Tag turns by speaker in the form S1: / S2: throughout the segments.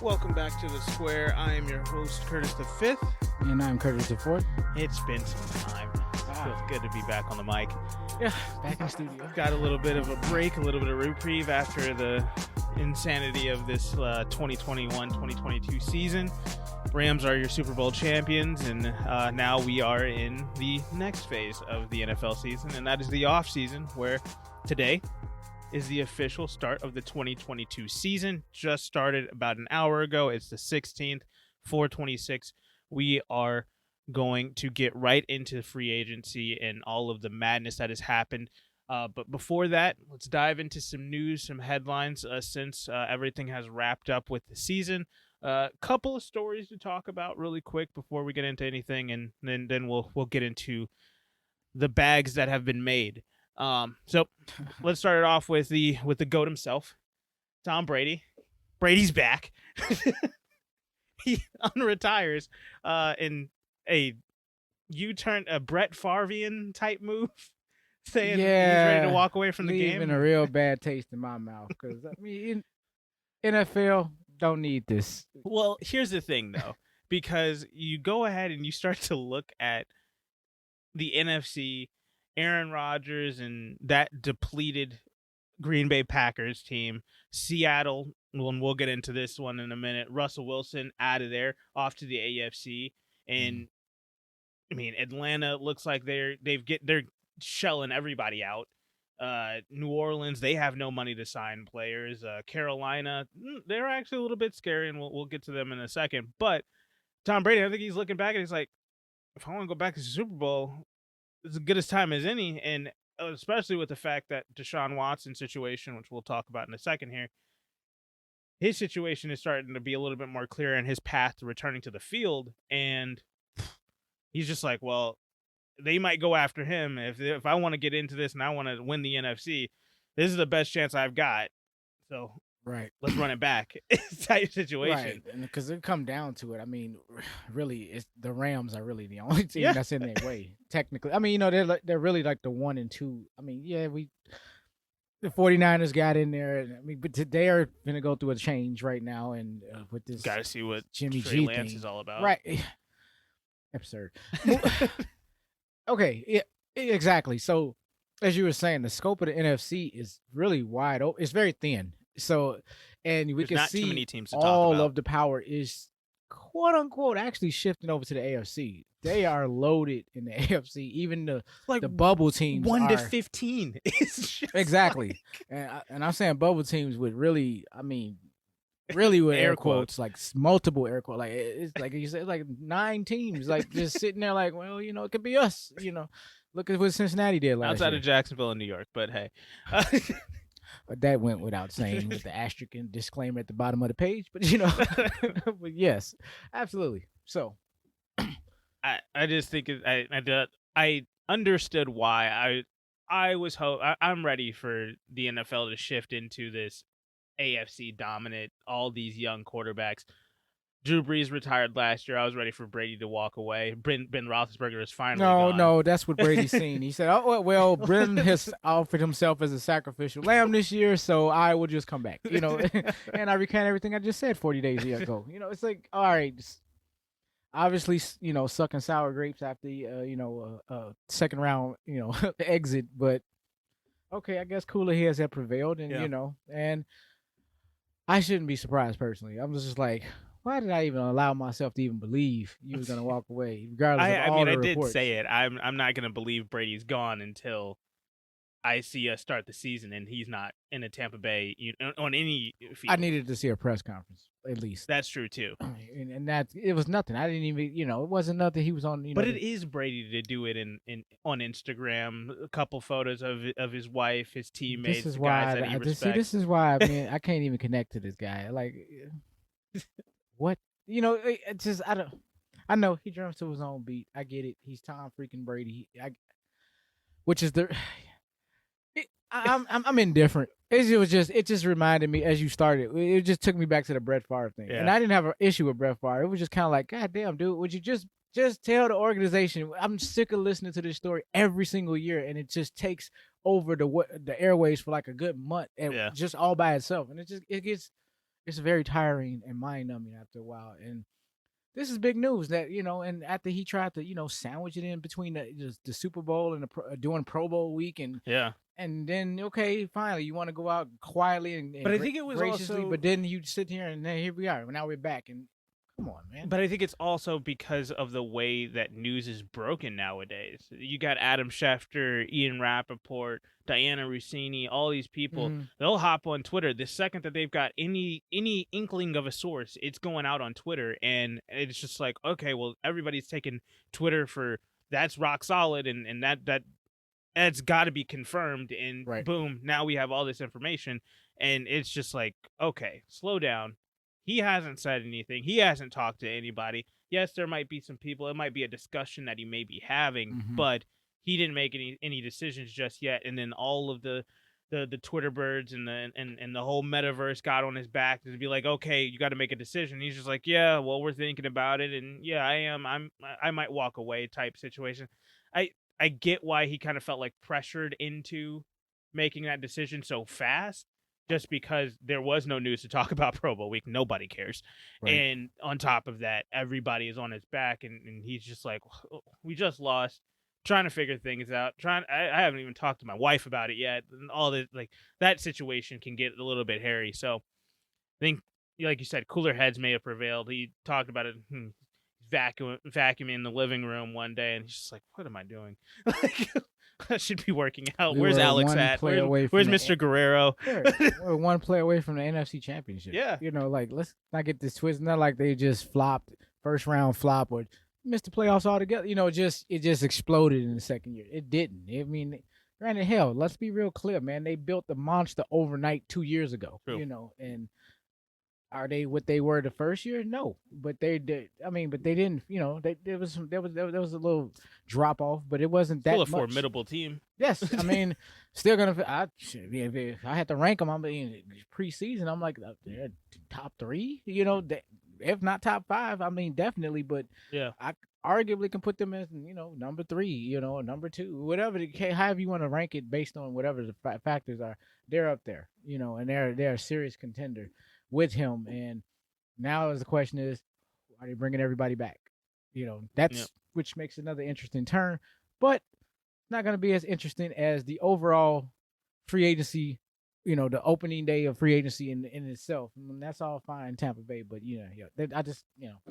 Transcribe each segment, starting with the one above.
S1: Welcome back to the Square. I am your host, Curtis the Fifth.
S2: And I'm Curtis the Fourth.
S1: It's been some time. Feels good to be back on the mic.
S2: Yeah, back in the studio.
S1: Got a little bit of a break, a little bit of reprieve after the insanity of this 2021-2022 season. Rams are your Super Bowl champions, and now we are in the next phase of the NFL season, and that is the offseason, where today is the official start of the 2022 season. Just started about an hour ago. It's the 16th, 4/26. We are going to get right into free agency and all of the madness that has happened. But before that, let's dive into some news, some headlines, since everything has wrapped up with the season. Couple of stories to talk about really quick before we get into anything, and then we'll get into the bags that have been made. So let's start it off with the GOAT himself, Tom Brady. Brady's back. He unretires in a U-turn, a Brett Favrean type move, saying he's ready to walk away from the game.
S2: Leaving a real bad taste in my mouth, because I mean, NFL don't need this.
S1: Well, here's the thing though, because you go ahead and you start to look at the NFC, Aaron Rodgers and that depleted Green Bay Packers team, Seattle, and we'll get into this one in a minute, Russell Wilson out of there, off to the AFC, and I mean, Atlanta looks like they're shelling everybody out. New Orleans, they have no money to sign players. Carolina, they're actually a little bit scary, and we'll get to them in a second. But Tom Brady, I think he's looking back and he's like, if I want to go back to the Super Bowl, it's as good as time as any, and especially with the fact that Deshaun Watson's situation, which we'll talk about in a second here, his situation is starting to be a little bit more clear in his path to returning to the field, and he's just like, well, they might go after him if I want to get into this and I want to win the NFC. This is the best chance I've got, so
S2: right,
S1: let's run it back. Type situation,
S2: right? Because it come down to it. I mean, really, it's the Rams are really the only team that's in their way. Technically, I mean, you know, they're really like the 1 and 2. I mean, yeah, the 49ers got in there, and I mean, but they are going to go through a change right now, and with this,
S1: got to see what
S2: Jimmy
S1: Trey
S2: G
S1: Lance
S2: thing
S1: is all about,
S2: right? Absurd. Okay, yeah, exactly. So, as you were saying, the scope of the NFC is really wide open. It's very thin. So, and we
S1: There's
S2: can
S1: not
S2: see
S1: too many teams to talk
S2: all
S1: about.
S2: of the power is quote unquote actually shifting over to the AFC. They are loaded in the AFC. Even the bubble teams
S1: 1 to
S2: are
S1: 15. It's just
S2: exactly. And I'm saying bubble teams with really, I mean, really with air quotes, like multiple air quotes. Like it's like you said, like 9 teams, like just sitting there, like, well, you know, it could be us. You know, look at what Cincinnati did last
S1: outside
S2: year.
S1: of Jacksonville and New York, but hey.
S2: But that went without saying with the asterisk and disclaimer at the bottom of the page. But you know, but yes, absolutely. So,
S1: I just think I understood why I'm ready for the NFL to shift into this AFC dominant, all these young quarterbacks. Drew Brees retired last year. I was ready for Brady to walk away. Ben Roethlisberger is finally gone.
S2: No, that's what Brady's seen. He said, "Oh well, Brendan has offered himself as a sacrificial lamb this year, so I will just come back." You know, and I recant everything I just said 40 days ago. You know, it's like, all right, obviously, you know, sucking sour grapes after second round, you know, exit, but okay, I guess cooler heads have prevailed, and you know, and I shouldn't be surprised personally. I'm just like, why did I even allow myself to even believe you was gonna walk away, regardless of all the reports?
S1: I did say it. I'm not gonna believe Brady's gone until I see us start the season and he's not in a Tampa Bay on any field.
S2: I needed to see a press conference at least.
S1: That's true too.
S2: And that it was nothing. I didn't even, you know, it wasn't nothing. He was on, you know.
S1: But it is Brady to do it on Instagram. A couple photos of his wife, his teammates,
S2: this is
S1: guys
S2: why
S1: that he respects.
S2: See, this is why I can't even connect to this guy. Like, what? You know, it just I know he drums to his own beat. I get it. He's Tom freaking Brady. Which is I'm indifferent. It just reminded me as you started. It just took me back to the Brett Favre thing, and I didn't have an issue with Brett Favre. It was just kind of like, God damn, dude, would you just tell the organization? I'm sick of listening to this story every single year, and it just takes over the airways for like a good month, and just all by itself, and it gets it's very tiring and mind numbing after a while. And this is big news that and after he tried to sandwich it in between the Super Bowl and during Pro Bowl week,
S1: Yeah.
S2: and then okay, finally you want to go out quietly and,
S1: But I think it was
S2: graciously,
S1: also,
S2: but then you sit here and then here we are. Now we're back, and come on, man.
S1: but I think it's also because of the way that news is broken nowadays. You got Adam Schefter, Ian Rappaport, Diana Rossini, all these people.
S2: Mhm.
S1: They'll hop on Twitter the second that they've got any inkling of a source. It's going out on Twitter, and it's just like, okay, well, everybody's taking Twitter for that's rock solid, and that's got to be confirmed. And
S2: Right.
S1: boom, now we have all this information, and it's just like, okay, slow down. He hasn't said anything. He hasn't talked to anybody. Yes, there might be some people. It might be a discussion that he may be having,
S2: Mhm.
S1: but he didn't make any decisions just yet. And then all of the Twitter birds and the whole metaverse got on his back to be like, okay, you got to make a decision. He's just like, yeah, well, we're thinking about it, and yeah, I might walk away type situation. I get why he kind of felt like pressured into making that decision so fast, just because there was no news to talk about Pro Bowl week. Nobody cares.
S2: Right.
S1: And on top of that, everybody is on his back, and he's just like, we just lost, trying to figure things out. I haven't even talked to my wife about it yet. And all this, like, that situation can get a little bit hairy. So I think, like you said, cooler heads may have prevailed. He talked about it. Vacuuming in the living room one day, and he's just like, what am I doing? Like, I should be working out.
S2: We
S1: Where's
S2: were
S1: Alex
S2: one
S1: at?
S2: play away
S1: Where's
S2: from the
S1: Mr. Guerrero?
S2: We're one play away from the NFC Championship.
S1: Yeah.
S2: Like, let's not get this twisted. Not like they just flopped, first round flop, or missed the playoffs altogether. It just exploded in the second year. It didn't. I mean, granted, hell, let's be real clear, man. They built the monster overnight 2 years ago.
S1: True.
S2: And are they what they were the first year? No, but they did. I mean, but they didn't. There was a little drop off, but it wasn't that
S1: Still a
S2: much.
S1: formidable team.
S2: Yes, I mean, still gonna. If I had to rank them, I'm in preseason. I'm like they're top 3. If not top 5, I mean definitely. But
S1: yeah,
S2: I arguably can put them as number 3, number 2, whatever. However you want to rank it based on whatever the factors are, they're up there. And they're a serious contender with him. And now the question is, are they bringing everybody back? That's which makes another interesting turn, but not going to be as interesting as the overall free agency, the opening day of free agency in itself. I mean, that's all fine, Tampa Bay, but I just,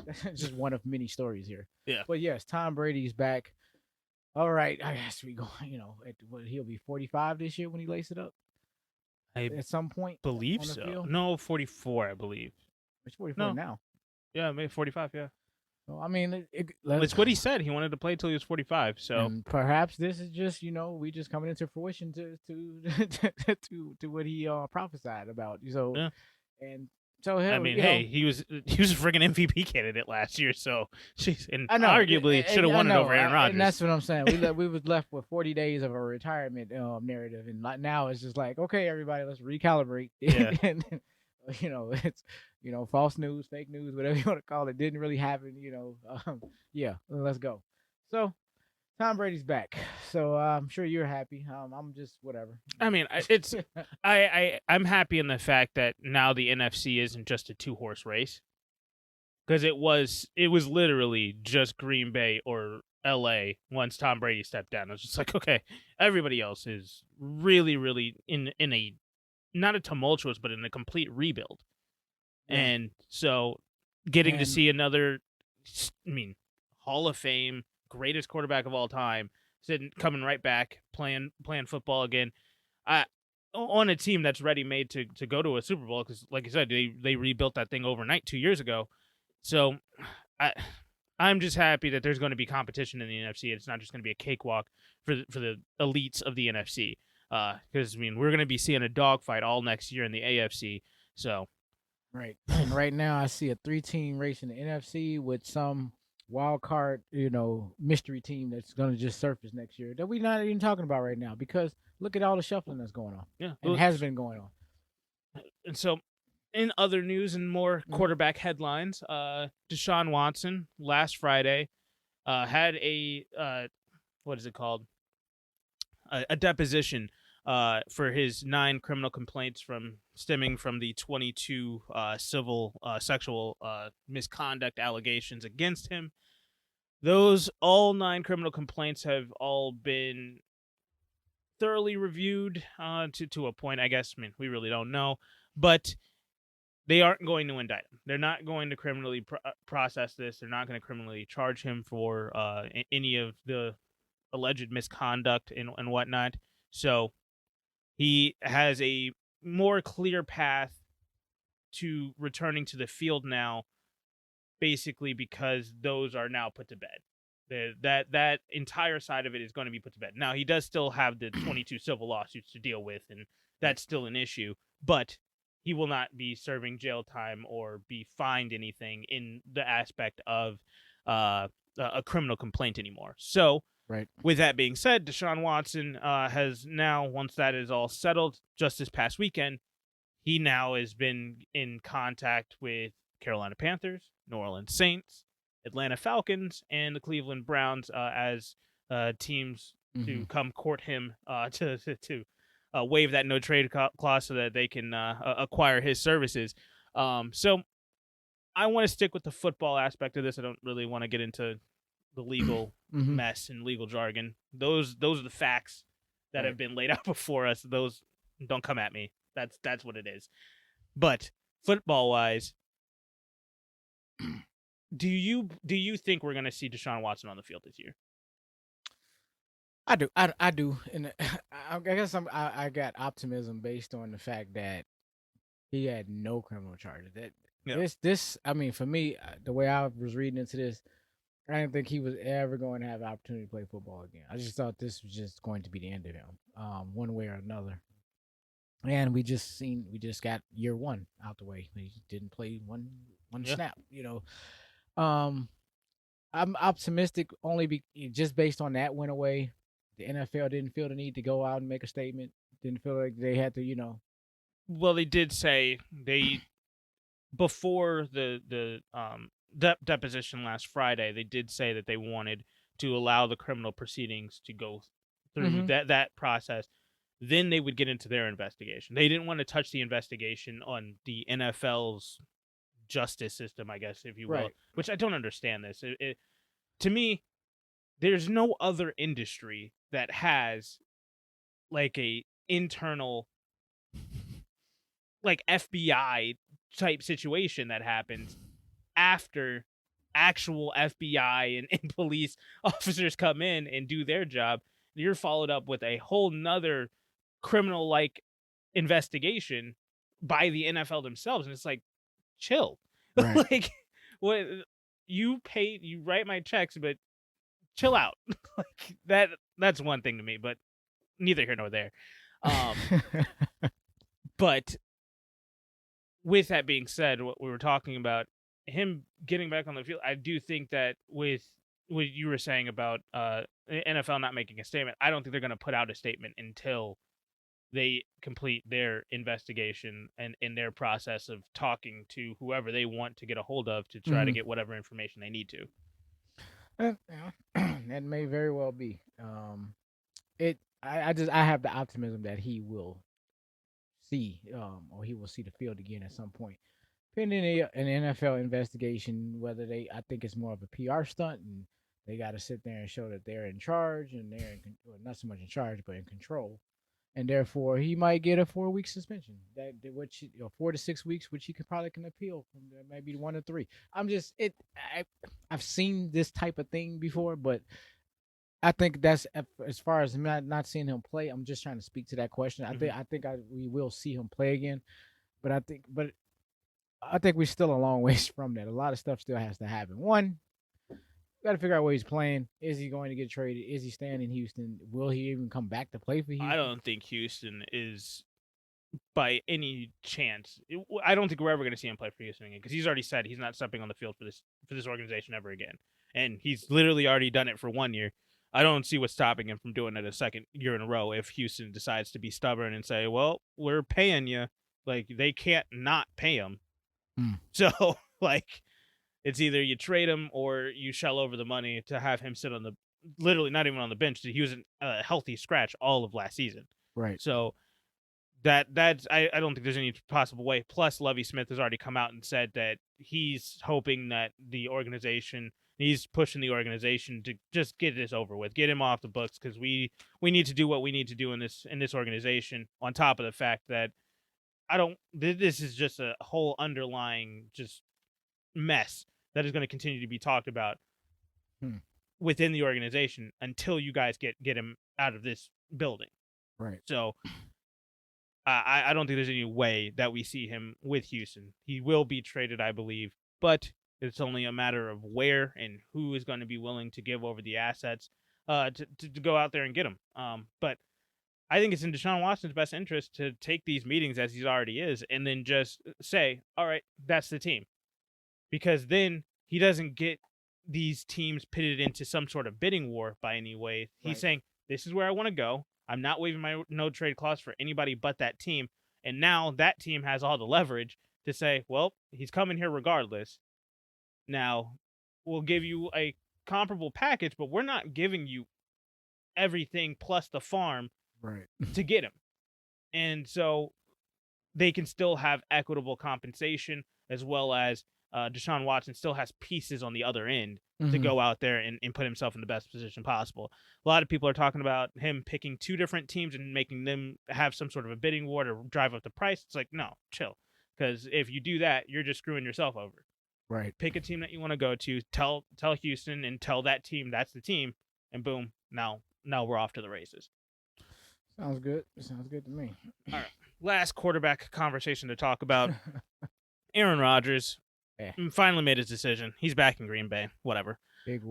S2: that's just one of many stories here.
S1: Yeah.
S2: But yes, Tom Brady's back. All right, I guess we go. He'll be 45 this year when he laces it up. At some point,
S1: believe so.
S2: Field.
S1: No, 44, I believe.
S2: It's 44 now.
S1: Yeah, maybe 45. Yeah.
S2: Well, I mean,
S1: it's what he said. He wanted to play till he was 45. So
S2: perhaps this is just we just coming into fruition to what he prophesied about. So
S1: yeah.
S2: And so hell,
S1: I mean, hey, he was a friggin' MVP candidate last year. So arguably should have won it over Aaron Rodgers.
S2: And that's what I'm saying. We was left with 40 days of a retirement narrative, and now it's just like, okay, everybody, let's recalibrate.
S1: Yeah.
S2: And it's false news, fake news, whatever you want to call it, didn't really happen. Yeah, let's go. So Tom Brady's back, so I'm sure you're happy. I'm just whatever.
S1: I mean, it's I'm happy in the fact that now the NFC isn't just a 2-horse race, because it was literally just Green Bay or LA once Tom Brady stepped down. It was just like, okay, everybody else is really, really in a not a tumultuous, but in a complete rebuild. Yeah. And so getting to see another, Hall of Fame, greatest quarterback of all time, coming right back, playing football again, on a team that's ready made to go to a Super Bowl, because like you said, they rebuilt that thing overnight 2 years ago. So I'm just happy that there's going to be competition in the NFC. It's not just going to be a cakewalk for the elites of the NFC. Because we're going to be seeing a dogfight all next year in the AFC. So,
S2: right. And right now, I see a 3-team race in the NFC with some wild card, mystery team that's going to just surface next year that we're not even talking about right now, because look at all the shuffling that's going on.
S1: Yeah,
S2: and it has been going on.
S1: And so, in other news and more quarterback headlines, Deshaun Watson last Friday had a what is it called? A deposition for his 9 criminal complaints from stemming from the 22 civil sexual misconduct allegations against him. Those all 9 criminal complaints have all been thoroughly reviewed to a point. I guess. I mean, we really don't know, but they aren't going to indict him. They're not going to criminally process this. They're not going to criminally charge him for any of the alleged misconduct and whatnot. So he has a more clear path to returning to the field now, basically because those are now put to bed. That entire side of it is going to be put to bed. Now, he does still have the 22 civil lawsuits to deal with, and that's still an issue, but he will not be serving jail time or be fined anything in the aspect of a criminal complaint anymore. So,
S2: Right.
S1: with that being said, Deshaun Watson has now, once that is all settled, just this past weekend, he now has been in contact with Carolina Panthers, New Orleans Saints, Atlanta Falcons, and the Cleveland Browns as teams to come court him to waive that no trade clause so that they can acquire his services. So I want to stick with the football aspect of this. I don't really want to get into the legal mess and legal jargon. Those are the facts that have been laid out before us. Those don't come at me. That's what it is. But football wise, do you think we're going to see Deshaun Watson on the field this year?
S2: I do. I do. And I guess I got optimism based on the fact that he had no criminal charges. This I mean, for me, the way I was reading into this, I didn't think he was ever going to have an opportunity to play football again. I just thought this was just going to be the end of him, one way or another. And we just got year one out the way. He didn't play one snap. I'm optimistic only just based on that went away. The NFL didn't feel the need to go out and make a statement. Didn't feel like they had to,
S1: Well, they did say before the deposition last Friday, they did say that they wanted to allow the criminal proceedings to go through that process. Then they would get into their investigation. They didn't want to touch the investigation on the NFL's justice system, I guess, if you will, which I don't understand this. To me, there's no other industry that has like a internal like FBI type situation that happens after actual FBI and police officers come in and do their job. You're followed up with a whole nother criminal like investigation by the NFL themselves. And it's like, chill.
S2: Right.
S1: Like, what you write my checks, but chill out. Like that's one thing to me, but neither here nor there. But with that being said, what we were talking about, him getting back on the field, I do think that with what you were saying about NFL not making a statement, I don't think they're going to put out a statement until they complete their investigation and in their process of talking to whoever they want to get a hold of to try to get whatever information they need to.
S2: That may very well be. I have the optimism that he will see, or he will see the field again at some point. Pending an NFL investigation, I think it's more of a PR stunt, and they got to sit there and show that they're in charge, and not so much in charge, but in control. And therefore, he might get a 4-week suspension. Which 4 to 6 weeks, which he probably can appeal from maybe 1 to 3. I've seen this type of thing before, but I think that's as far as not seeing him play. I'm just trying to speak to that question. I think we will see him play again, but I think we're still a long ways from that. A lot of stuff still has to happen. One, got to figure out where he's playing. Is he going to get traded? Is he staying in Houston? Will he even come back to play for Houston?
S1: I don't think Houston is, by any chance. I don't think we're ever going to see him play for Houston again because he's already said he's not stepping on the field for this organization ever again, and he's literally already done it for 1 year. I don't see what's stopping him from doing it a second year in a row if Houston decides to be stubborn and say, "Well, we're paying you." Like they can't not pay him. So like. It's either you trade him or you shell over the money to have him sit on literally not even on the bench. He was a healthy scratch all of last season.
S2: Right.
S1: So That's I don't think there's any possible way. Plus, Lovie Smith has already come out and said that he's hoping that he's pushing the organization to just get this over with, get him off the books, because we need to do what we need to do in this organization. On top of the fact that this is just a whole underlying just mess that is going to continue to be talked about within the organization until you guys get him out of this building.
S2: Right.
S1: So I don't think there's any way that we see him with Houston. He will be traded, I believe, but it's only a matter of where and who is going to be willing to give over the assets to go out there and get him. But I think it's in Deshaun Watson's best interest to take these meetings as he already is and then just say, all right, that's the team. Because then he doesn't get these teams pitted into some sort of bidding war by any way. He's saying, this is where I want to go. I'm not waiving my no trade clause for anybody but that team. And now that team has all the leverage to say, well, he's coming here regardless. Now, we'll give you a comparable package, but we're not giving you everything plus the farm to get him. And so they can still have equitable compensation, as well as Deshaun Watson still has pieces on the other end to go out there and put himself in the best position possible. A lot of people are talking about him picking two different teams and making them have some sort of a bidding war to drive up the price. It's like, no, chill. Because if you do that, you're just screwing yourself over.
S2: Right.
S1: Pick a team that you want to go to, tell Houston and tell that team that's the team, and boom, now we're off to the races.
S2: Sounds good. Sounds good to me.
S1: All right. Last quarterback conversation to talk about. Aaron Rodgers finally made his decision. He's back in Green Bay. Whatever.
S2: Big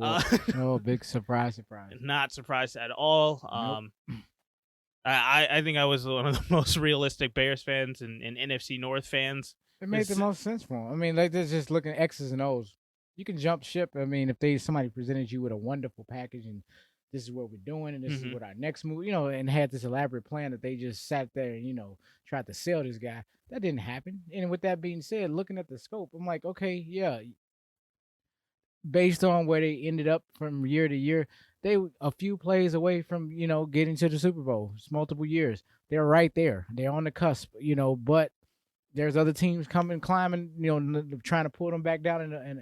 S2: big surprise.
S1: Not surprised at all.
S2: Nope.
S1: I think I was one of the most realistic Bears fans and NFC North fans.
S2: It made the most sense for him. I mean, like, they're just looking at X's and O's. You can jump ship. I mean, if somebody presented you with a wonderful package and this is what we're doing and this is what our next move, and had this elaborate plan that they just sat there and, tried to sell this guy. That didn't happen. And with that being said, looking at the scope, I'm like, okay, yeah. Based on where they ended up from year to year, they a few plays away from, getting to the Super Bowl. It's multiple years. They're right there. They're on the cusp, but there's other teams climbing, trying to pull them back down.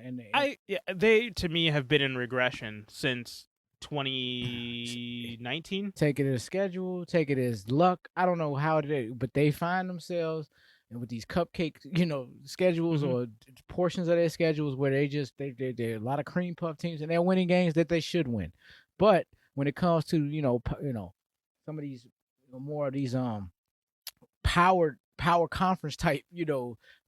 S1: They, to me, have been in regression since 2019.
S2: Take it as schedule, take it as luck. I don't know how but they find themselves with these cupcake, schedules or portions of their schedules where they're a lot of cream puff teams and they're winning games that they should win. But when it comes to some of these more of these power conference type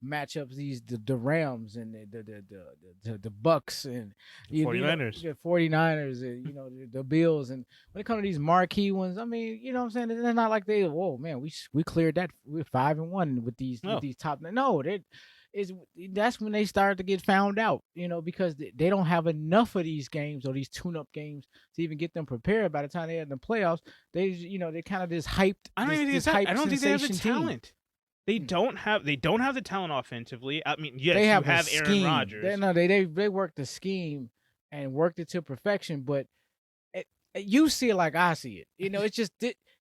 S2: matchups, the Rams and the Bucks and
S1: the 49ers.
S2: The 49ers and the Bills, and when it comes to these marquee ones, I mean, what I'm saying, they're not like whoa man, we cleared that, we're 5-1 with these top. No, that's when they start to get found out, because they don't have enough of these games or these tune-up games to even get them prepared. By the time they're in the playoffs, they kind of this hyped.
S1: I don't think they have the talent. They don't have the talent offensively. I mean, yes, you have Aaron Rodgers.
S2: They worked the scheme and worked it to perfection, but you see it like I see it. It's just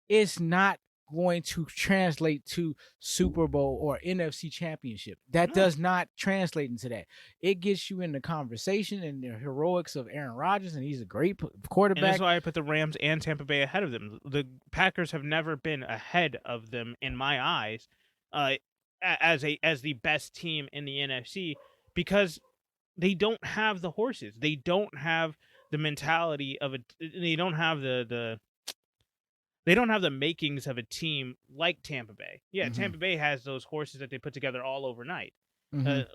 S2: it's not going to translate to Super Bowl or NFC Championship. That does not translate into that. It gets you in the conversation and the heroics of Aaron Rodgers, and he's a great quarterback.
S1: And that's why I put the Rams and Tampa Bay ahead of them. The Packers have never been ahead of them in my eyes. As the best team in the NFC, because they don't have the horses. They don't have the mentality of they don't have the makings of a team like Tampa Bay. Yeah, Tampa Bay has those horses that they put together all overnight.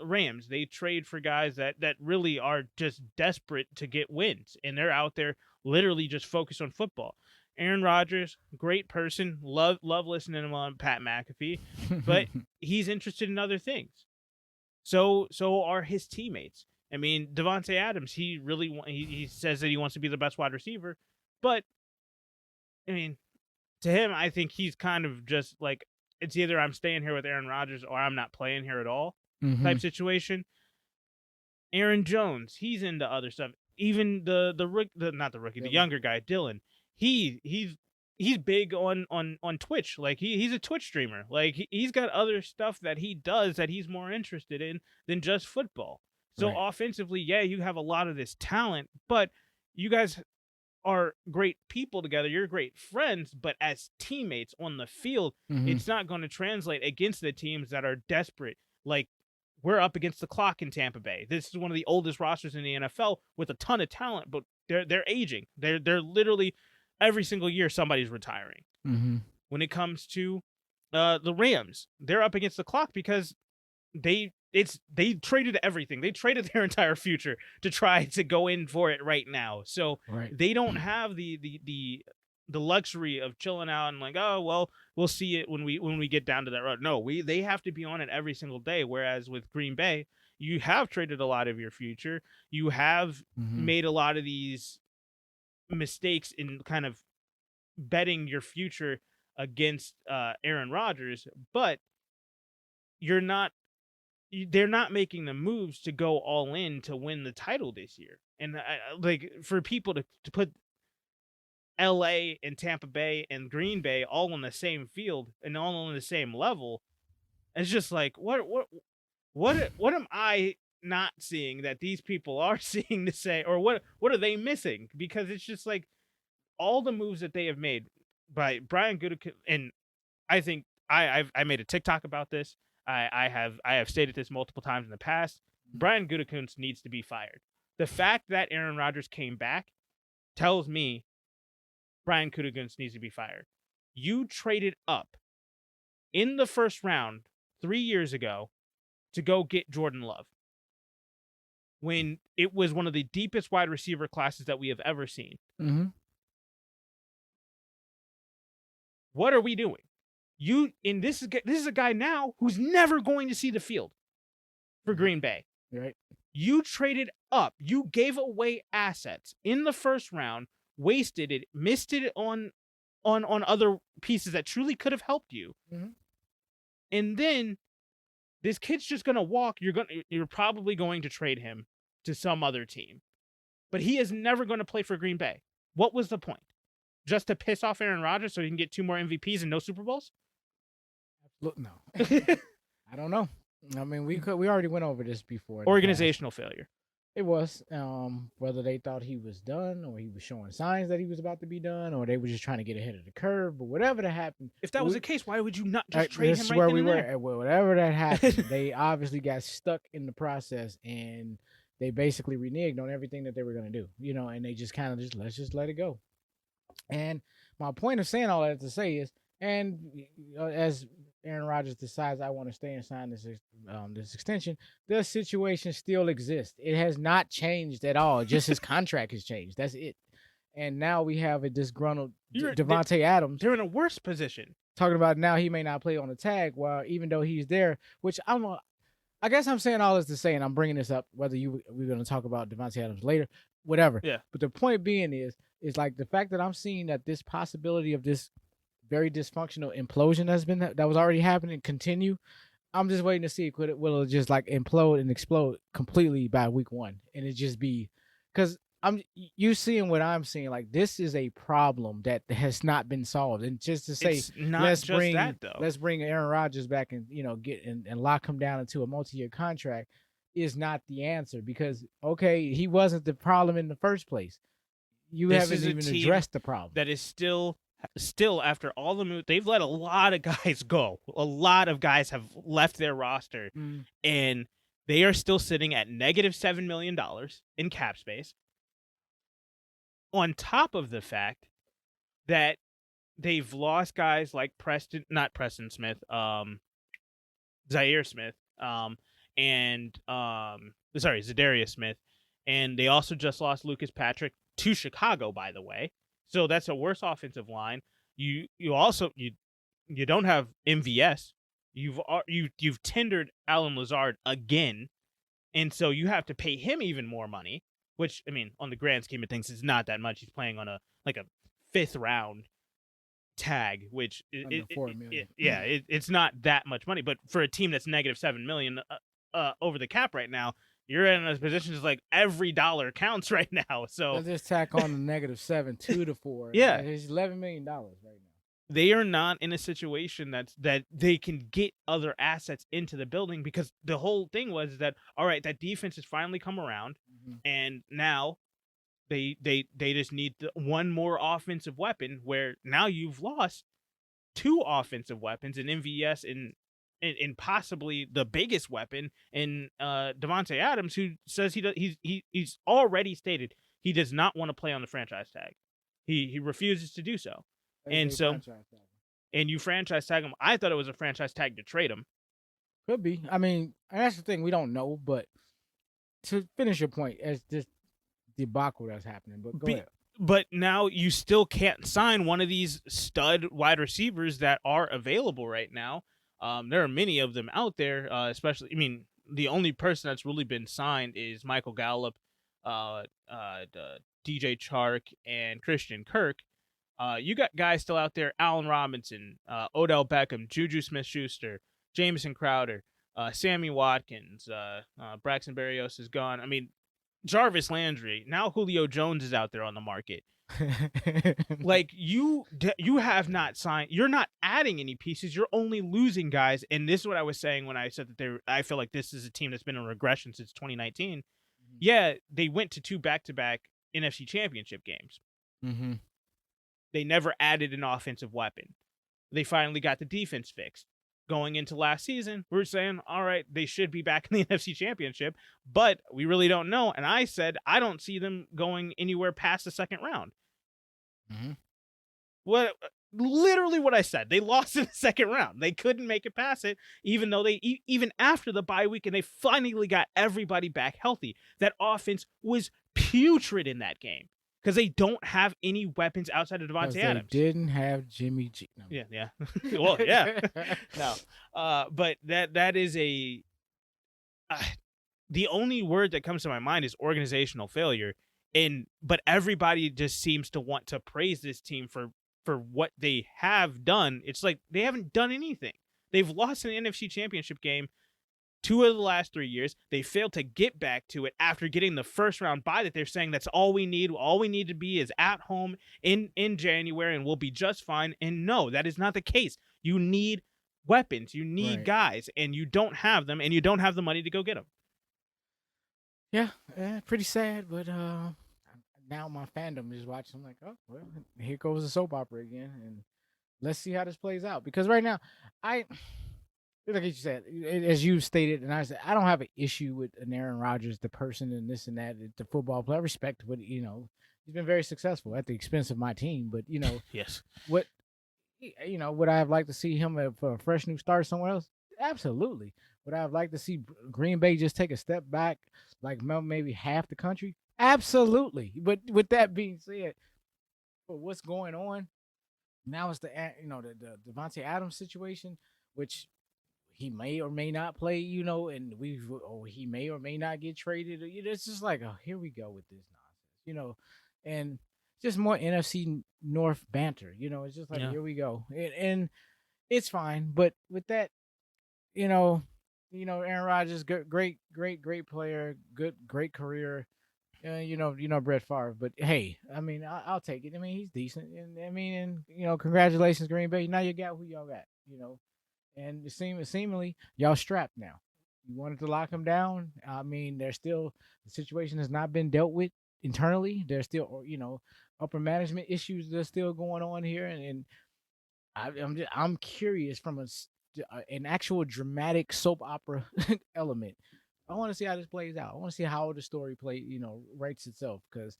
S1: Rams, they trade for guys that really are just desperate to get wins, and they're out there literally just focused on football. Aaron Rodgers, great person. Love listening to him on Pat McAfee, but he's interested in other things. So are his teammates. I mean, Devontae Adams, he says that he wants to be the best wide receiver, but I mean, to him, I think he's kind of just like, it's either I'm staying here with Aaron Rodgers or I'm not playing here at all type situation. Aaron Jones, he's into other stuff. Even the younger guy, Dylan. He's he's big on Twitch. Like he's a Twitch streamer. Like he's got other stuff that he does that he's more interested in than just football. So
S2: Right.
S1: offensively, yeah, you have a lot of this talent, but you guys are great people together. You're great friends, but as teammates on the field,
S2: Mm-hmm.
S1: it's not going to translate against the teams that are desperate. Like we're up against the clock in Tampa Bay. This is one of the oldest rosters in the NFL with a ton of talent, but they're aging. They're literally every single year somebody's retiring.
S2: Mm-hmm.
S1: When it comes to the Rams, they're up against the clock because they traded everything. They traded their entire future to try to go in for it right now. So
S2: Right.
S1: they don't have the luxury of chilling out and like, oh well, we'll see it when we get down to that road. No, they have to be on it every single day. Whereas with Green Bay, you have traded a lot of your future. You have
S2: Mm-hmm.
S1: made a lot of these mistakes in kind of betting your future against Aaron Rodgers, but you're not they're not making the moves to go all in to win the title this year. And like for people to put LA and Tampa Bay and Green Bay all on the same field and all on the same level, it's just like what am I not seeing that these people are seeing to say, or what are they missing? Because it's just like all the moves that they have made by Brian Gutekunst, and I think I made a TikTok about this. I have stated this multiple times in the past. Brian Gutekunst needs to be fired. The fact that Aaron Rodgers came back tells me Brian Gutekunst needs to be fired. You traded up in the first round 3 years ago to go get Jordan Love when it was one of the deepest wide receiver classes that we have ever seen.
S2: Mm-hmm.
S1: What are we doing? This is a guy now who's never going to see the field for Green Bay.
S2: Right.
S1: You traded up. You gave away assets in the first round, wasted it, missed it on other pieces that truly could have helped you.
S2: Mm-hmm.
S1: And then this kid's just gonna walk. You're probably going to trade him to some other team, but he is never going to play for Green Bay. What was the point? Just to piss off Aaron Rodgers so he can get 2 more MVPs and no Super Bowls?
S2: Look, no. I don't know. I mean, we already went over this before.
S1: Organizational failure.
S2: It was whether they thought he was done or he was showing signs that he was about to be done or they were just trying to get ahead of the curve. But whatever that happened,
S1: If that was the case, why would you not just trade
S2: this
S1: him
S2: is
S1: right
S2: where
S1: then
S2: we
S1: and
S2: were.
S1: there?
S2: Whatever that happened, they obviously got stuck in the process and they basically reneged on everything that they were going to do. You know, and they just kind of let's just let it go. And my point of saying all that to say is, and as Aaron Rodgers decides I want to stay and sign this extension, the situation still exists. It has not changed at all. Just his contract has changed. That's it. And now we have a disgruntled Devontae Adams.
S1: They're in a worse position.
S2: Talking about now he may not play on the tag, while even though he's there, which I guess I'm saying all this to say, and I'm bringing this up whether we're going to talk about Devontae Adams later, whatever.
S1: Yeah.
S2: But the point being is like the fact that I'm seeing that this possibility of this very dysfunctional implosion that was already happening continue. I'm just waiting to see will it just like implode and explode completely by week 1, and it just be because you seeing what I'm seeing. Like this is a problem that has not been solved, and just to say let's bring Aaron Rodgers back and get and lock him down into a multi-year contract is not the answer because okay, he wasn't the problem in the first place. You haven't even addressed the problem.
S1: That is still after all the moves, they've let a lot of guys go. A lot of guys have left their roster, and they are still sitting at negative $7 million in cap space. On top of the fact that they've lost guys like Zaire Smith, Zadarius Smith, and they also just lost Lucas Patrick to Chicago, by the way. So that's a worse offensive line. You don't have MVS. You've tendered Alan Lazard again, and so you have to pay him even more money. Which I mean, on the grand scheme of things, is not that much. He's playing on a 5th round tag, which
S2: $4 million.
S1: It's not that much money. But for a team that's negative $7 million over the cap right now, you're in a position that's like every dollar counts right now. So
S2: Let's just tack on the -7, 2 to 4.
S1: yeah,
S2: It's $11 million right now.
S1: they are not in a situation that they can get other assets into the building, because the whole thing was that, all right, that defense has finally come around, and now they just need one more offensive weapon, where now you've lost two offensive weapons in MVS and possibly the biggest weapon in Devontae Adams, who says he's already stated he does not want to play on the franchise tag. He refuses to do so. And so, and you franchise tag him. I thought it was a franchise tag to trade him.
S2: Could be. I mean, that's the thing. We don't know. But to finish your point, as this debacle that's happening. But go ahead.
S1: But now you still can't sign one of these stud wide receivers that are available right now. There are many of them out there, especially, I mean, the only person that's really been signed is Michael Gallup, DJ Chark, and Christian Kirk. You got guys still out there: Allen Robinson, Odell Beckham, Juju Smith-Schuster, Jamison Crowder, Sammy Watkins, Braxton Berrios is gone. I mean, Jarvis Landry. Now Julio Jones is out there on the market. Like, you have not signed. You're not adding any pieces. You're only losing guys. And this is what I was saying when I said that I feel like this is a team that's been in regression since 2019. Yeah, they went to 2 back-to-back NFC Championship games. They never added an offensive weapon. They finally got the defense fixed. Going into last season, we were saying, all right, they should be back in the NFC Championship, but we really don't know. And I said, I don't see them going anywhere past the second round. Literally what I said. They lost in the second round. They couldn't make it past it, even though even after the bye week, and they finally got everybody back healthy. That offense was putrid in that game, because they don't have any weapons outside of Devontae Adams.
S2: They didn't have Jimmy G. No.
S1: Yeah. Well, yeah. No. But that is the only word that comes to my mind is organizational failure. But everybody just seems to want to praise this team for what they have done. It's like they haven't done anything. They've lost an NFC Championship game 2 of the last 3 years. They failed to get back to it after getting the first round bye that they're saying that's all we need. All we need to be is at home in January and we'll be just fine. And no, that is not the case. You need weapons. You need guys, and you don't have them, and you don't have the money to go get them.
S2: Yeah, pretty sad, but now my fandom is watching. I'm like, oh, well, here goes the soap opera again, and let's see how this plays out. Because right now, like you said, as you stated, and I said, I don't have an issue with an Aaron Rodgers, the person, and this and that, the football player. I respect what, he's been very successful at the expense of my team. But
S1: yes,
S2: would I have liked to see him for a fresh new start somewhere else? Absolutely. Would I have liked to see Green Bay just take a step back, like maybe half the country? Absolutely. But with that being said, for what's going on now, it's the Devontae Adams situation, which he may or may not play, and he may or may not get traded. It's just like, oh, here we go with this nonsense, and just more NFC North banter. It's just like, here we go, and it's fine. But with that, Aaron Rodgers, great player, great career. Brett Favre, but hey, I mean, I'll take it. I mean, he's decent, and congratulations, Green Bay. Now you got who y'all got, and it seemingly y'all strapped now. You wanted to lock him down. I mean, the situation has not been dealt with internally. There's still, upper management issues that are still going on here, and I'm curious from an actual dramatic soap opera element. I want to see how this plays out. I want to see how the story writes itself, because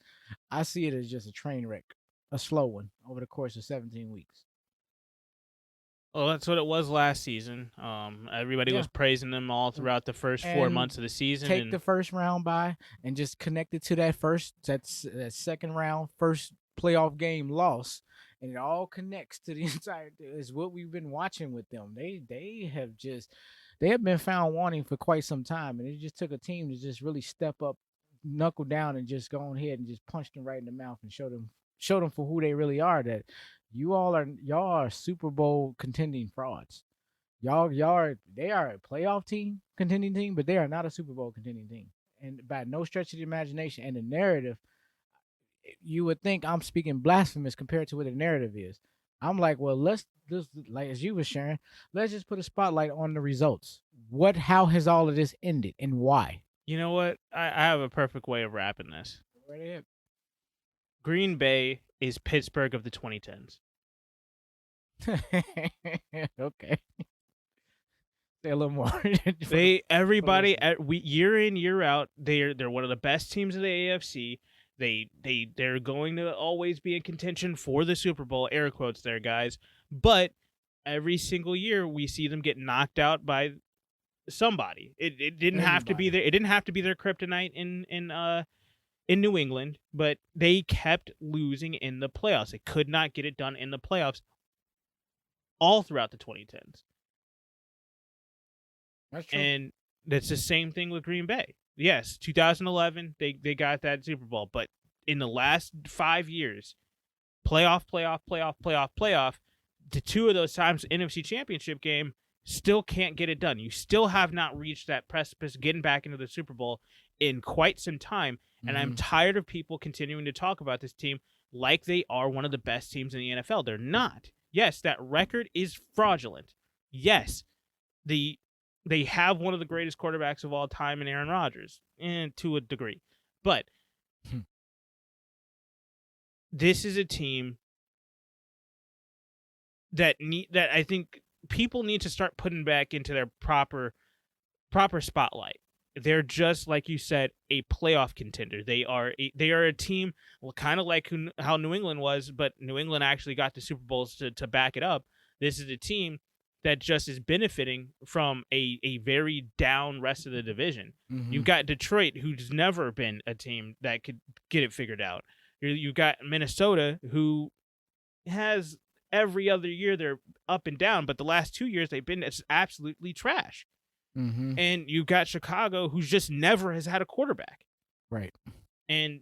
S2: I see it as just a train wreck, a slow one over the course of 17 weeks.
S1: Well, that's what it was last season. Everybody was praising them all throughout the first 4 months of the season.
S2: Take the first round bye and just connect it to that second round, first playoff game loss, and it all connects to the entire. Is what we've been watching with them. They have been found wanting for quite some time, and it just took a team to just really step up, knuckle down, and just go ahead and just punch them right in the mouth and show them for who they really are. That y'all are Super Bowl contending frauds. They are a playoff team, contending team, but they are not a Super Bowl contending team. and by no stretch of the imagination, and the narrative, you would think I'm speaking blasphemous compared to what the narrative is. I'm like, well, let's just like as you were sharing, let's just put a spotlight on the results. How has all of this ended, and why?
S1: You know what? I have a perfect way of wrapping this.
S2: Right ahead.
S1: Green Bay is Pittsburgh of the 2010s.
S2: Okay. Say a little more.
S1: Everybody year in year out, they're one of the best teams in the AFC. They're going to always be in contention for the Super Bowl, air quotes there, guys. But every single year we see them get knocked out by somebody. It didn't have to be it didn't have to be their kryptonite in New England, but they kept losing in the playoffs. They could not get it done in the playoffs all throughout the 2010s.
S2: That's true.
S1: And that's the same thing with Green Bay. Yes, 2011, they got that Super Bowl, but in the last 5 years, playoff, the two of those times NFC Championship game, still can't get it done. You still have not reached that precipice getting back into the Super Bowl in quite some time, and I'm tired of people continuing to talk about this team like they are one of the best teams in the NFL. They're not. Yes, that record is fraudulent. Yes, they have one of the greatest quarterbacks of all time in Aaron Rodgers, and to a degree. But this is a team that I think people need to start putting back into their proper spotlight. They're just, like you said, a playoff contender. They are a team, well, kind of like how New England was, but New England actually got the Super Bowls to back it up. This is a team that just is benefiting from a very down rest of the division. You've got Detroit, who's never been a team that could get it figured out. You've got Minnesota, who has every other year they're up and down, but the last 2 years they've been absolutely trash. And you've got Chicago, who just never has had a quarterback.
S2: Right.
S1: And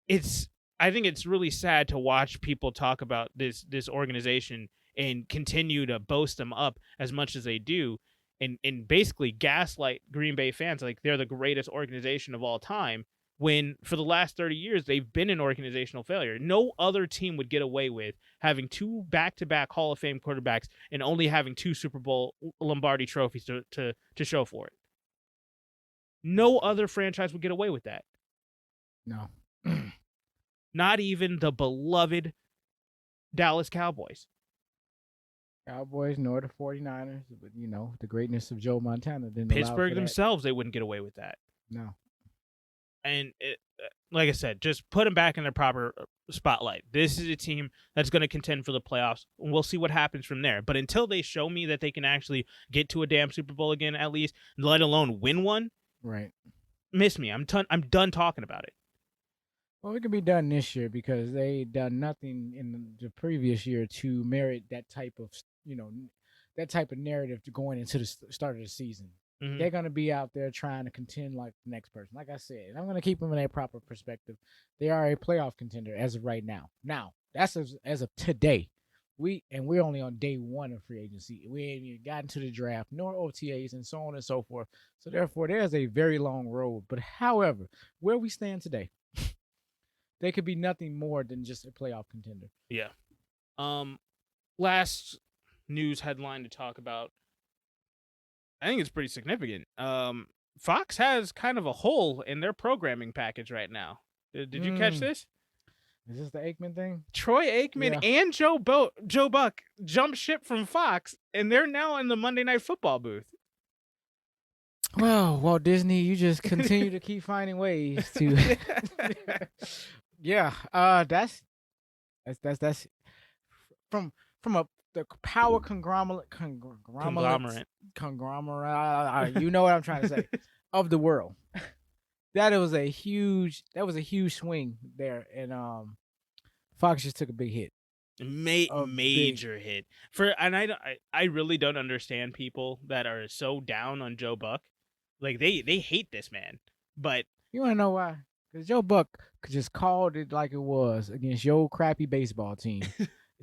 S1: it's I think it's really sad to watch people talk about this organization and continue to boast them up as much as they do, and basically gaslight Green Bay fans like they're the greatest organization of all time, when for the last 30 years they've been an organizational failure. No other team would get away with having 2 back-to-back Hall of Fame quarterbacks and only having 2 Super Bowl Lombardi trophies to show for it. No other franchise would get away with that.
S2: No.
S1: Not even the beloved Dallas Cowboys.
S2: Cowboys nor the 49ers, but the greatness of Joe Montana didn't
S1: Pittsburgh themselves, they wouldn't get away with that.
S2: No.
S1: And like I said, just put them back in their proper spotlight. This is a team that's going to contend for the playoffs. We'll see what happens from there. But until they show me that they can actually get to a damn Super Bowl again, at least, let alone win one,
S2: right?
S1: Miss me. I'm done talking about it.
S2: Well, it can be done this year because they done nothing in the previous year to merit that type of narrative to going into the start of the season. They're going to be out there trying to contend like the next person. Like I said, I'm going to keep them in a proper perspective. They are a playoff contender as of right now. Now, that's as of today. We're only on day 1 of free agency. We ain't even gotten to the draft, nor OTAs, and so on and so forth. So therefore, there's a very long road. But however, where we stand today, they could be nothing more than just a playoff contender.
S1: Yeah. Last news headline to talk about. I think it's pretty significant. Fox has kind of a hole in their programming package right now. Did you catch this?
S2: Is this the Aikman thing?
S1: Troy Aikman and Joe Buck jumped ship from Fox, and they're now in the Monday Night Football booth.
S2: Well, Walt Disney, you just continue to keep finding ways to. Yeah, that's from the power conglomerate. You know what I'm trying to say, of the world. That was a huge swing there, and Fox just took a big hit.
S1: Major hit. I really don't understand people that are so down on Joe Buck. Like they hate this man. But
S2: you wanna know why? Because Joe Buck just called it like it was against your crappy baseball team.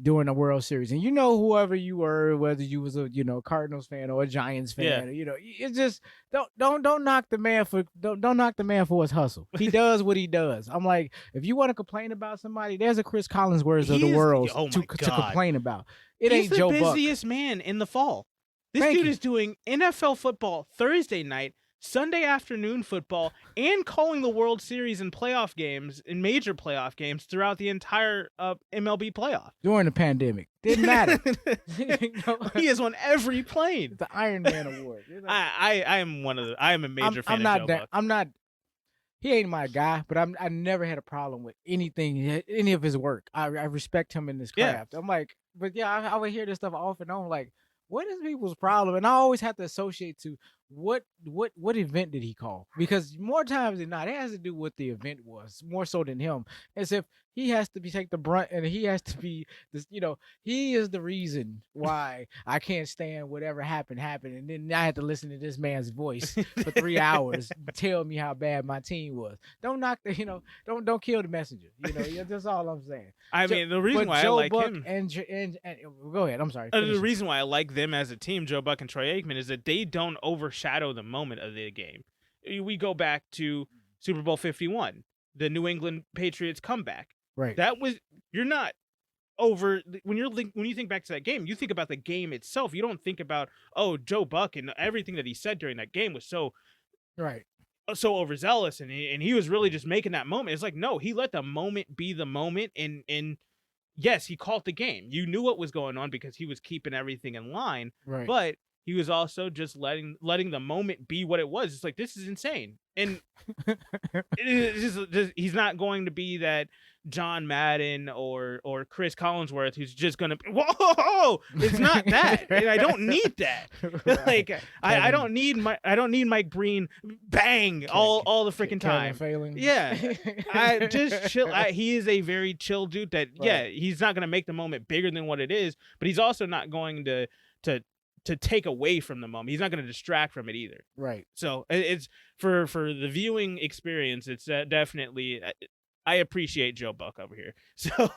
S2: during the World Series. And whoever you were, whether you was a Cardinals fan or a Giants fan, it's just don't knock the man for don't knock the man for his hustle. He does what he does. I'm like, if you want to complain about somebody, there's a Chris Collinsworth of the world to complain about. He's ain't Joe Buck.
S1: He's the busiest man in the fall. This dude is doing NFL football Thursday night, Sunday afternoon football, and calling the World Series and playoff games and major playoff games throughout the entire MLB playoff.
S2: During the pandemic. Didn't matter.
S1: He has won every plane.
S2: The Iron Man Award.
S1: I am a major fan of Joe Buck.
S2: I'm not. He ain't my guy, but I never had a problem with any of his work. I respect him in this craft. I'm like, but I would hear this stuff off and on, like, what is people's problem? And I always have to associate to what event did he call? Because more times than not, it has to do with the event was more so than him. As if he has to take the brunt and he has to be this, he is the reason why I can't stand whatever happened. And then I had to listen to this man's voice for 3 hours tell me how bad my team was. Don't knock the, don't kill the messenger. That's all I'm saying.
S1: I mean, the reason why
S2: Joe
S1: I like
S2: Buck
S1: him
S2: and go ahead. I'm sorry.
S1: The reason why I like them as a team, Joe Buck and Troy Aikman, is that they don't overshadow the moment of the game. We go back to Super Bowl 51, the New England Patriots comeback.
S2: Right.
S1: That was you're not over when you think back to that game. You think about the game itself. You don't think about Joe Buck and everything that he said during that game was so overzealous and he was really just making that moment. It's like, no, he let the moment be the moment and yes, he called the game. You knew what was going on because he was keeping everything in line.
S2: Right.
S1: But he was also just letting the moment be what it was. It's like, this is insane. And he's not going to be that John Madden or Chris Collinsworth who's just going to whoa, it's not that. And I don't need that. Like I don't need Mike Breen bang all the freaking time.
S2: Failing.
S1: Yeah. I just chill. He is a very chill dude that he's not going to make the moment bigger than what it is, but he's also not going to take away from the moment. He's not going to distract from it either.
S2: Right.
S1: So it's for the viewing experience. It's definitely I appreciate Joe Buck over here. So,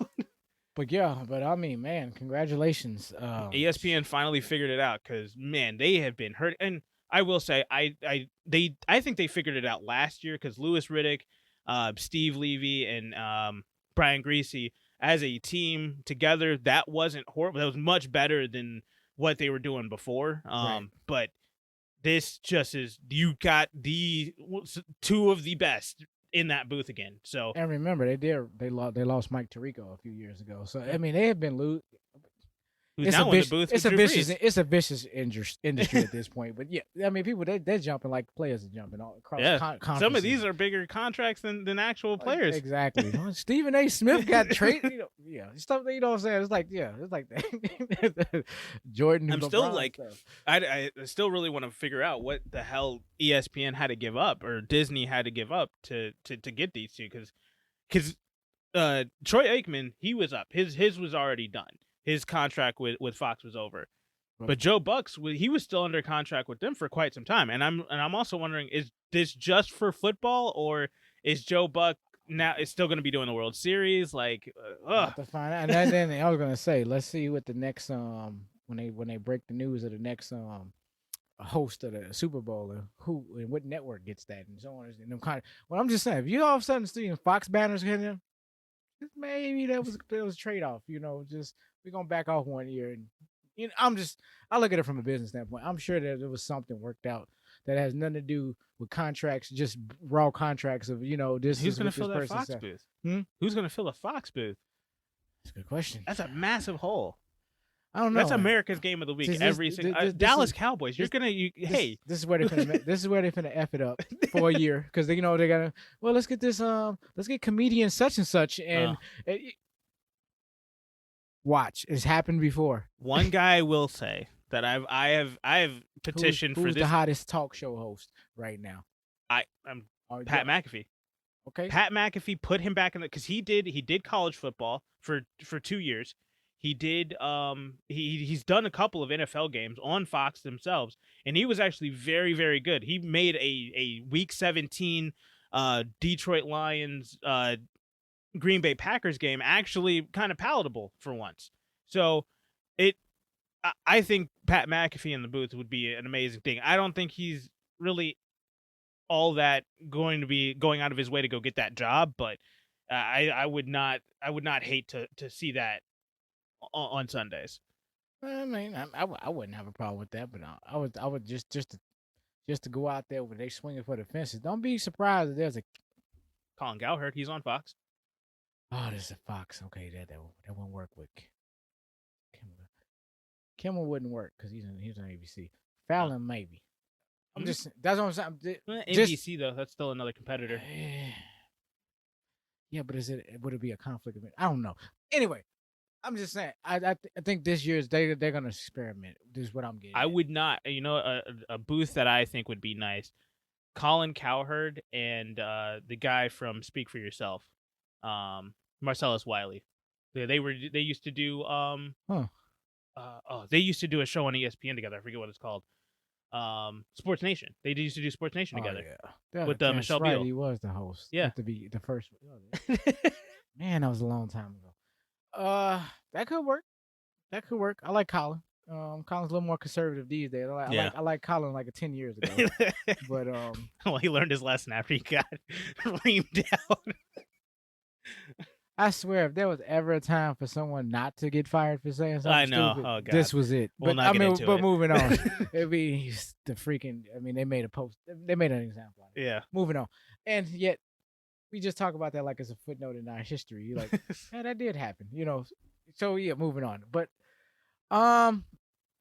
S2: but I mean, man, congratulations.
S1: ESPN finally figured it out because man, they have been hurt. And I will say, I think they figured it out last year because Louis Riddick, Steve Levy, and Brian Griese as a team together, that wasn't horrible. That was much better than what they were doing before.
S2: Right.
S1: But this just is, you got the two of the best in that booth again. So,
S2: and remember, they lost Mike Tirico a few years ago. So I mean, they have been losing. It's a vicious industry at this point. But yeah, I mean, people they're jumping like players are jumping all across.
S1: Yeah, some of these are bigger contracts than actual players.
S2: Exactly. Stephen A. Smith got traded. Stuff that what I'm saying. It's like that. Jordan.
S1: I'm still like, I still really want to figure out what the hell ESPN had to give up or Disney had to give up to get these two because Troy Aikman, he was up. His was already done. His contract with Fox was over, but Joe Buck's he was still under contract with them for quite some time. And I'm also wondering, is this just for football or is Joe Buck now is still going to be doing the World Series? Like,
S2: to find out. And then I was going to say, let's see what the next when they break the news of the next host of the Super Bowl and who and what network gets that and so on and them kind of. Well, I'm just saying, if you all of a sudden seeing Fox banners hitting them, maybe that was a trade off. Just. We're going to back off 1 year. And I look at it from a business standpoint. I'm sure that there was something worked out that has nothing to do with contracts, just raw contracts of, this.
S1: Who's going to fill that Fox booth? Who's going to fill the Fox booth?
S2: That's a good question.
S1: That's a massive hole.
S2: I don't know.
S1: That's America's game of the week. Dallas Cowboys. This
S2: is where they finna F it up for a year. Because they gotta, let's get this, let's get comedian such and such. And, watch, it's happened before.
S1: One guy I will say that I have petitioned
S2: who's
S1: for this.
S2: The hottest talk show host right now?
S1: I'm Pat McAfee.
S2: Okay,
S1: Pat McAfee, put him back in because he did college football for 2 years. He did he's done a couple of NFL games on Fox themselves, and he was actually very, very good. He made a Week 17 Detroit Lions Green Bay Packers game actually kind of palatable for once. So I think Pat McAfee in the booth would be an amazing thing. I don't think he's really all that going to be going out of his way to go get that job, but I would not hate to see that on Sundays.
S2: I mean, I wouldn't have a problem with that, but I would just to go out there when they swinging for the fences. Don't be surprised if there's a
S1: Colin Cowherd, he's on Fox.
S2: oh, there's a Fox. Okay, that won't work with Kimmel. Kimmel wouldn't work because he's on ABC. Fallon maybe. I'm just that's what I'm saying.
S1: NBC though, that's still another competitor.
S2: Yeah, but would it be a conflict of it? I don't know. Anyway, I'm just saying. I think this year's they're gonna experiment. This is what I'm getting.
S1: I would not. A booth that I think would be nice. Colin Cowherd and the guy from Speak for Yourself, Marcellus Wiley. They used to do they used to do a show on ESPN together. I forget what it's called. Sports Nation. They used to do Sports Nation together.
S2: Yeah.
S1: With Michelle
S2: right.
S1: Beal.
S2: He was the host.
S1: Yeah,
S2: to be the first one. Man, that was a long time ago. That could work. I like Colin. Colin's a little more conservative these days. I like Colin like 10 years ago. But
S1: well, he learned his lesson after he got reamed out.
S2: I swear, if there was ever a time for someone not to get fired for saying something stupid,
S1: oh, God.
S2: This was it.
S1: We'll
S2: but
S1: not get into it.
S2: Moving on. It'd be the freaking. I mean, they made a post. They made an example.
S1: Yeah.
S2: Moving on, and yet we just talk about that like it's a footnote in our history. You're like, yeah, that did happen, So yeah, moving on. But I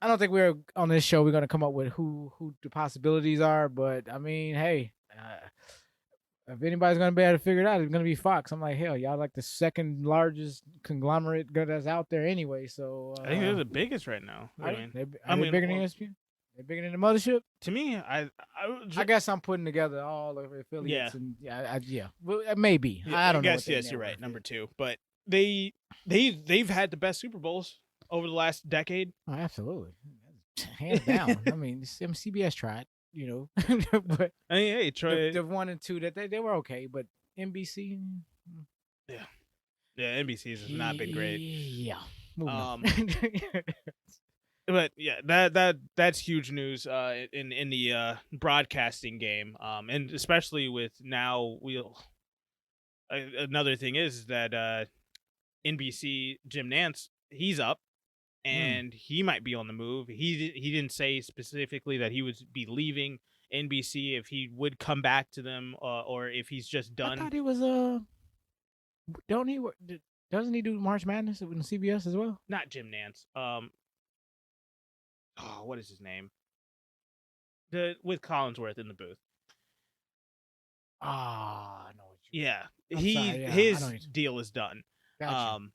S2: don't think we're on this show. We're gonna come up with who the possibilities are. But I mean, hey. If anybody's gonna be able to figure it out, it's gonna be Fox. I'm like, hell, y'all like the second largest conglomerate that's out there anyway. So
S1: I think they're the biggest right now.
S2: Are they bigger than ESPN? They're bigger than the mothership.
S1: To me, I
S2: guess I'm putting together all of the affiliates.
S1: Yeah.
S2: And well, maybe. I don't know.
S1: Yes, you're right. Number 2, but they've had the best Super Bowls over the last decade.
S2: Oh, absolutely, hands down. I mean, CBS tried. But
S1: I mean, hey, Troy,
S2: the 1 and 2 that they were okay, but NBC,
S1: yeah, NBC's has not been great.
S2: Yeah,
S1: but yeah, that's huge news in the broadcasting game, and especially with now another thing is that NBC Jim Nantz, he's up. And he might be on the move. He didn't say specifically that he would be leaving NBC, if he would come back to them, or if he's just done.
S2: I thought he was doesn't he do March Madness with CBS as well?
S1: Not Jim Nantz. What is his name? With Collinsworth in the booth.
S2: I know what you.
S1: Yeah, his deal is done.
S2: Gotcha.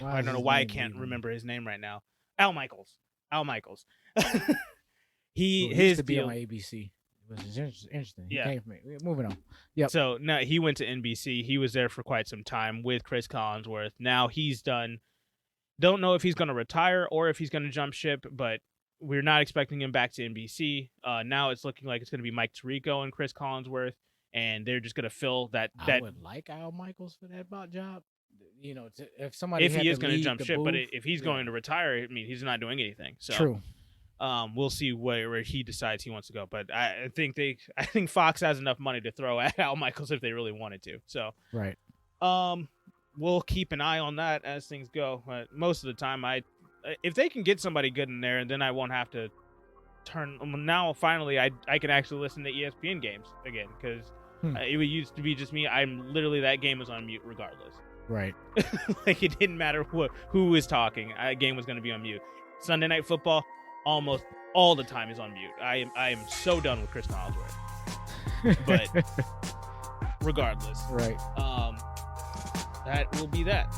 S1: I don't know why I can't remember his name right now. Al Michaels. His
S2: to be
S1: deal
S2: on ABC. It was interesting.
S1: Yeah.
S2: He came from it. Moving on. Yep.
S1: So no, he went to NBC. He was there for quite some time with Chris Collinsworth. Now he's done. Don't know if he's going to retire or if he's going to jump ship, but we're not expecting him back to NBC. Now it's looking like it's going to be Mike Tirico and Chris Collinsworth, and they're just going to fill that.
S2: I would like Al Michaels for that job. If somebody
S1: if he is
S2: going to
S1: jump ship,
S2: booth,
S1: but if he's going to retire, I mean, he's not doing anything. So
S2: true.
S1: We'll see where he decides he wants to go. But I think Fox has enough money to throw at Al Michaels if they really wanted to. So
S2: right.
S1: We'll keep an eye on that as things go. But most of the time, if they can get somebody good in there, then I won't have to turn. Now finally, I can actually listen to ESPN games again, because it used to be just me. That game was on mute regardless.
S2: Right.
S1: Like it didn't matter who was talking. A game was going to be on mute. Sunday Night Football, almost all the time is on mute. I am so done with Chris Collinsworth. But regardless,
S2: right.
S1: That will be that.